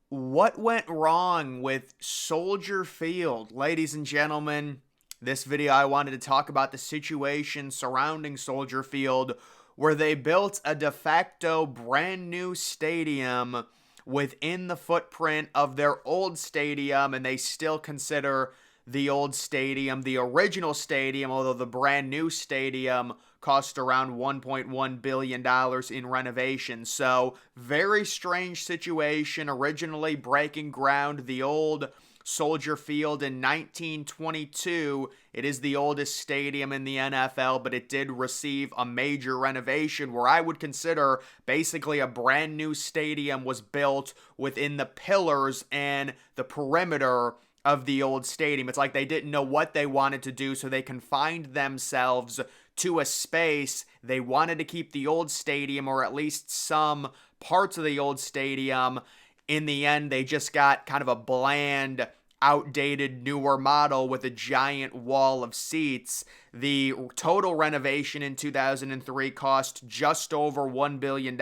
What went wrong with Soldier Field? Ladies and gentlemen, this video I wanted to talk about the situation surrounding Soldier Field where they built a de facto brand new stadium within the footprint of their old stadium, and they still consider the old stadium the original stadium, although the brand new stadium cost around $1.1 billion in renovation. So, very strange situation. Originally breaking ground, the old Soldier Field in 1922. It is the oldest stadium in the NFL, but it did receive a major renovation where I would consider basically a brand new stadium was built within the pillars and the perimeter of the old stadium. It's like they didn't know what they wanted to do, so they confined themselves to a space. They wanted to keep the old stadium, or at least some parts of the old stadium. In the end, they just got kind of a bland, outdated, newer model with a giant wall of seats. The total renovation in 2003 cost just over $1 billion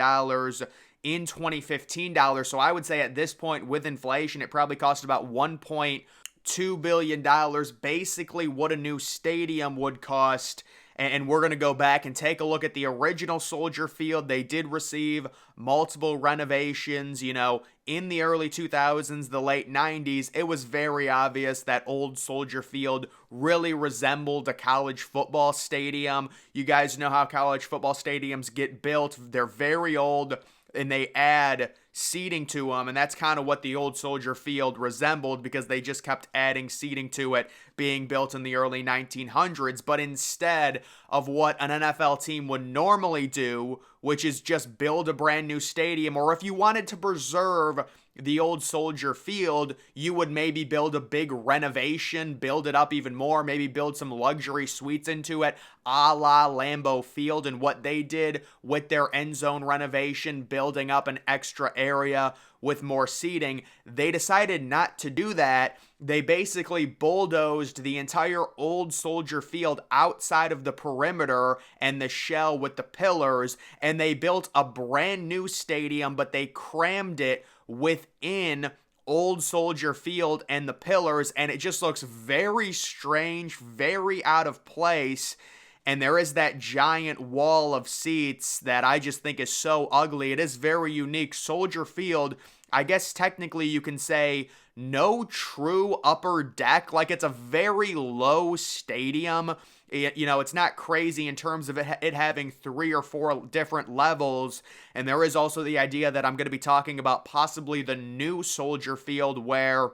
in 2015 dollars. So I would say at this point with inflation, it probably cost about $1.2 billion, basically what a new stadium would cost. And we're going to go back and take a look at the original Soldier Field. They did receive multiple renovations, in the early 2000s, the late 90s. It was very obvious that old Soldier Field really resembled a college football stadium. You guys know how college football stadiums get built. They're very old, and they add seating to them, and that's kind of what the old Soldier Field resembled because they just kept adding seating to it, being built in the early 1900s. But instead of what an NFL team would normally do, which is just build a brand new stadium, or if you wanted to preserve the old Soldier Field, you would maybe build a big renovation, build it up even more, maybe build some luxury suites into it, a la Lambeau Field. And what they did with their end zone renovation, building up an extra area with more seating, they decided not to do that. They basically bulldozed the entire old Soldier Field outside of the perimeter and the shell with the pillars, and they built a brand new stadium, but they crammed it within old Soldier Field and the pillars, and it just looks very strange, very out of place. And there is that giant wall of seats that I just think is so ugly. It is very unique. Soldier Field, I guess technically you can say no true upper deck. Like, it's a very low stadium. It's not crazy in terms of it having 3 or 4 different levels. And there is also the idea that I'm going to be talking about possibly the new Soldier Field where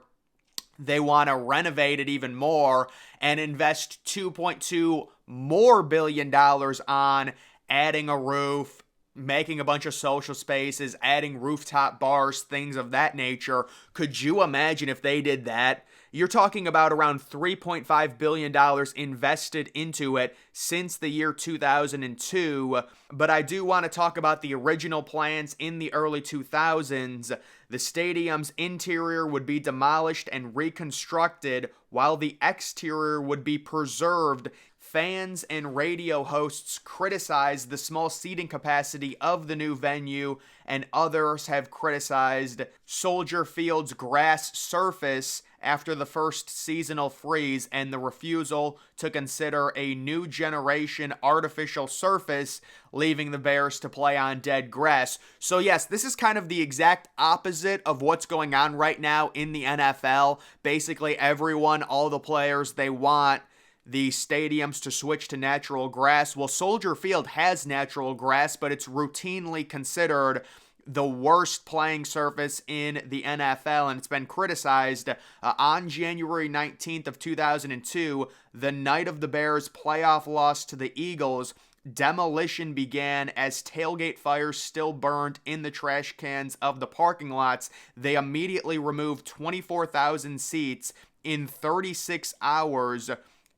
they want to renovate it even more and invest $2.2 more billion on adding a roof, making a bunch of social spaces, adding rooftop bars, things of that nature. Could you imagine if they did that? You're talking about around $3.5 billion invested into it since the year 2002. But I do want to talk about the original plans in the early 2000s. The stadium's interior would be demolished and reconstructed, while the exterior would be preserved. Fans and radio hosts criticized the small seating capacity of the new venue, and others have criticized Soldier Field's grass surface after the first seasonal freeze and the refusal to consider a new generation artificial surface, leaving the Bears to play on dead grass. So yes, this is kind of the exact opposite of what's going on right now in the NFL. Basically everyone, all the players, they want the stadiums to switch to natural grass. Well, Soldier Field has natural grass, but it's routinely considered the worst playing surface in the NFL, and it's been criticized. On January 19th of 2002, the night of the Bears' playoff loss to the Eagles, demolition began as tailgate fires still burned in the trash cans of the parking lots. They immediately removed 24,000 seats in 36 hours,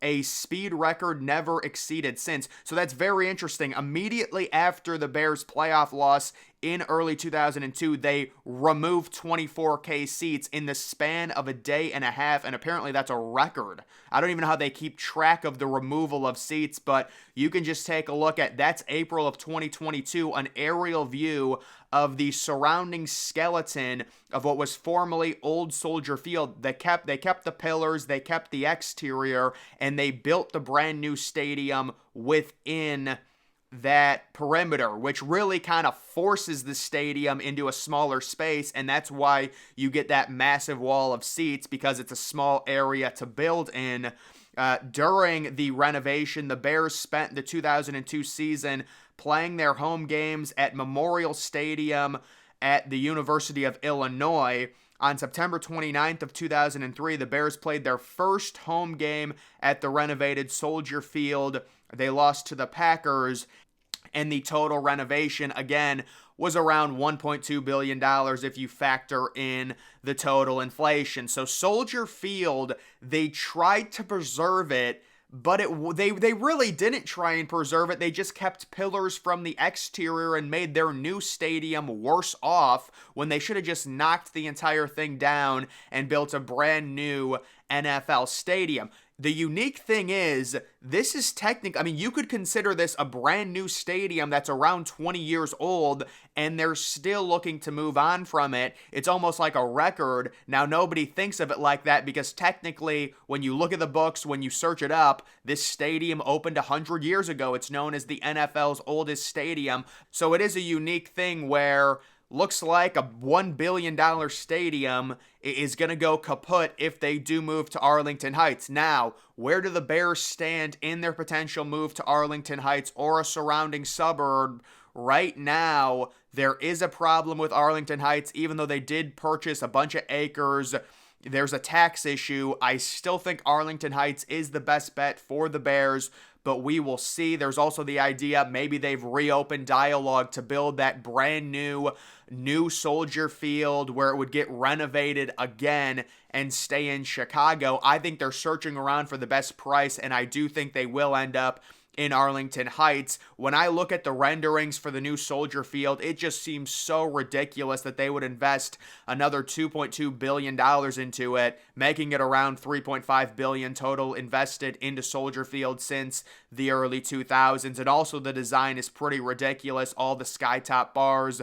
a speed record never exceeded since. So that's very interesting. Immediately after the Bears' playoff loss in early 2002, they removed 24K seats in the span of a day and a half, and apparently that's a record. I don't even know how they keep track of the removal of seats, but you can just take a look at, that's April of 2022, an aerial view of the surrounding skeleton of what was formerly Old Soldier Field. They kept the pillars, they kept the exterior, and they built the brand new stadium within that perimeter, which really kind of forces the stadium into a smaller space, and that's why you get that massive wall of seats, because it's a small area to build in. During the renovation, the Bears spent the 2002 season playing their home games at Memorial Stadium at the University of Illinois. On September 29th of 2003, the Bears played their first home game at the renovated Soldier Field. They lost to the Packers, and the total renovation, again, was around $1.2 billion if you factor in the total inflation. So Soldier Field, they tried to preserve it, but they really didn't try and preserve it. They just kept pillars from the exterior and made their new stadium worse off when they should have just knocked the entire thing down and built a brand new NFL stadium. The unique thing is, this is technically, I mean, you could consider this a brand new stadium that's around 20 years old, and they're still looking to move on from it. It's almost like a record. Now, nobody thinks of it like that because technically, when you look at the books, when you search it up, this stadium opened 100 years ago. It's known as the NFL's oldest stadium. So it is a unique thing where looks like a $1 billion stadium is going to go kaput if they do move to Arlington Heights. Now, where do the Bears stand in their potential move to Arlington Heights or a surrounding suburb? Right now, there is a problem with Arlington Heights, even though they did purchase a bunch of acres. There's a tax issue. I still think Arlington Heights is the best bet for the Bears, but we will see. There's also the idea maybe they've reopened dialogue to build that brand new Soldier Field where it would get renovated again and stay in Chicago. I think they're searching around for the best price, and I do think they will end up in Arlington Heights. When I look at the renderings for the new Soldier Field, it just seems so ridiculous that they would invest another $2.2 billion into it, making it around $3.5 billion total invested into Soldier Field since the early 2000s. And also the design is pretty ridiculous. All the skytop bars.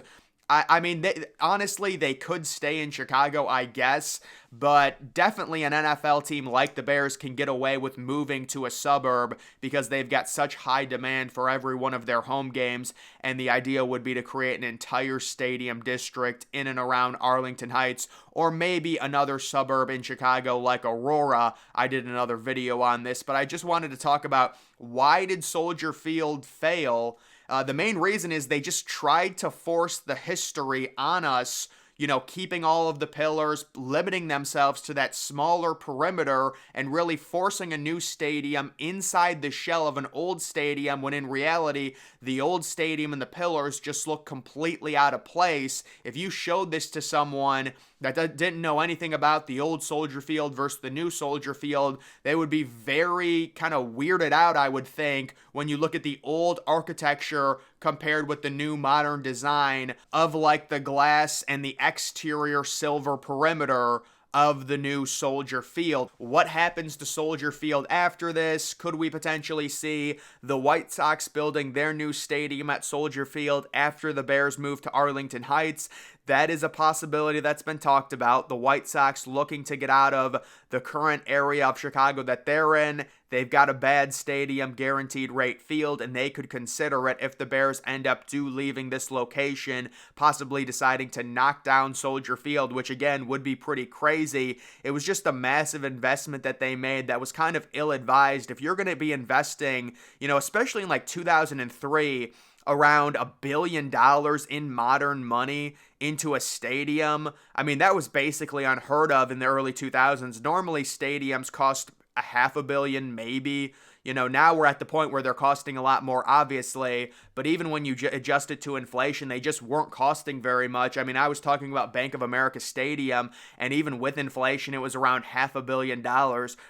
I mean, honestly, they could stay in Chicago, I guess, but definitely an NFL team like the Bears can get away with moving to a suburb because they've got such high demand for every one of their home games, and the idea would be to create an entire stadium district in and around Arlington Heights, or maybe another suburb in Chicago like Aurora. I did another video on this, but I just wanted to talk about why did Soldier Field fail. The main reason is they just tried to force the history on us, keeping all of the pillars, limiting themselves to that smaller perimeter, and really forcing a new stadium inside the shell of an old stadium, when in reality, the old stadium and the pillars just look completely out of place. If you showed this to someone that didn't know anything about the old Soldier Field versus the new Soldier Field, they would be very kind of weirded out, I would think, when you look at the old architecture compared with the new modern design of like the glass and the exterior silver perimeter of the new Soldier Field. What happens to Soldier Field after this? Could we potentially see the White Sox building their new stadium at Soldier Field after the Bears move to Arlington Heights? That is a possibility that's been talked about. The White Sox looking to get out of the current area of Chicago that they're in. They've got a bad stadium, guaranteed rate field, and they could consider it if the Bears end up leaving this location, possibly deciding to knock down Soldier Field, which again would be pretty crazy. It was just a massive investment that they made that was kind of ill-advised. If you're going to be investing, especially in like 2003, around $1 billion in modern money into a stadium. I mean, that was basically unheard of in the early 2000s. Normally, stadiums cost $500 million, maybe. Now we're at the point where they're costing a lot more, obviously, but even when you adjust it to inflation, they just weren't costing very much. I mean, I was talking about Bank of America Stadium, and even with inflation, it was around $500 million.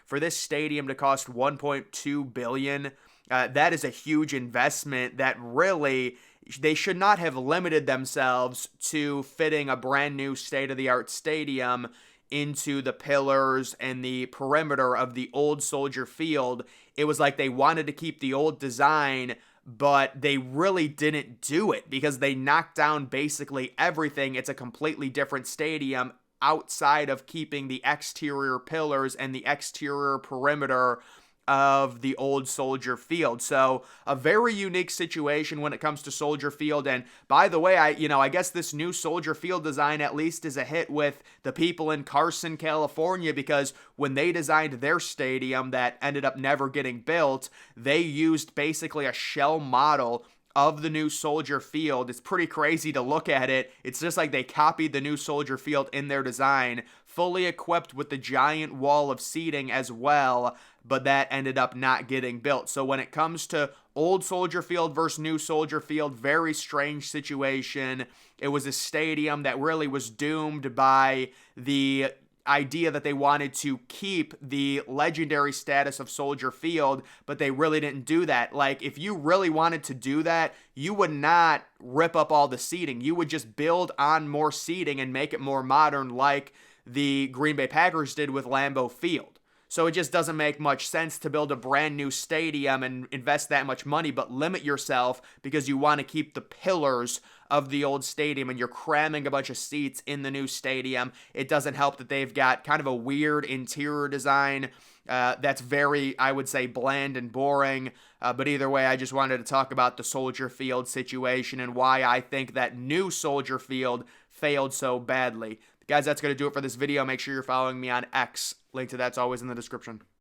For this stadium to cost $1.2 billion, that is a huge investment that really They should not have limited themselves to fitting a brand new state-of-the-art stadium into the pillars and the perimeter of the old Soldier Field. It was like they wanted to keep the old design, but they really didn't do it because they knocked down basically everything. It's a completely different stadium outside of keeping the exterior pillars and the exterior perimeter of the old Soldier Field. A very unique situation when it comes to Soldier Field. And by the way, I guess this new Soldier Field design at least is a hit with the people in Carson, California, because when they designed their stadium that ended up never getting built, they used basically a shell model of the new Soldier Field. It's pretty crazy to look at it. It's just like they copied the new Soldier Field in their design, fully equipped with the giant wall of seating as well, but that ended up not getting built. So when it comes to old Soldier Field versus new Soldier Field, very strange situation. It was a stadium that really was doomed by the idea that they wanted to keep the legendary status of Soldier Field, but they really didn't do that. Like, if you really wanted to do that, you would not rip up all the seating. You would just build on more seating and make it more modern, like the Green Bay Packers did with Lambeau Field. So it just doesn't make much sense to build a brand new stadium and invest that much money, but limit yourself because you want to keep the pillars of the old stadium and you're cramming a bunch of seats in the new stadium. It doesn't help that they've got kind of a weird interior design that's very, I would say, bland and boring. But either way, I just wanted to talk about the Soldier Field situation and why I think that new Soldier Field failed so badly. Guys, that's going to do it for this video. Make sure you're following me on X. Link to that's always in the description.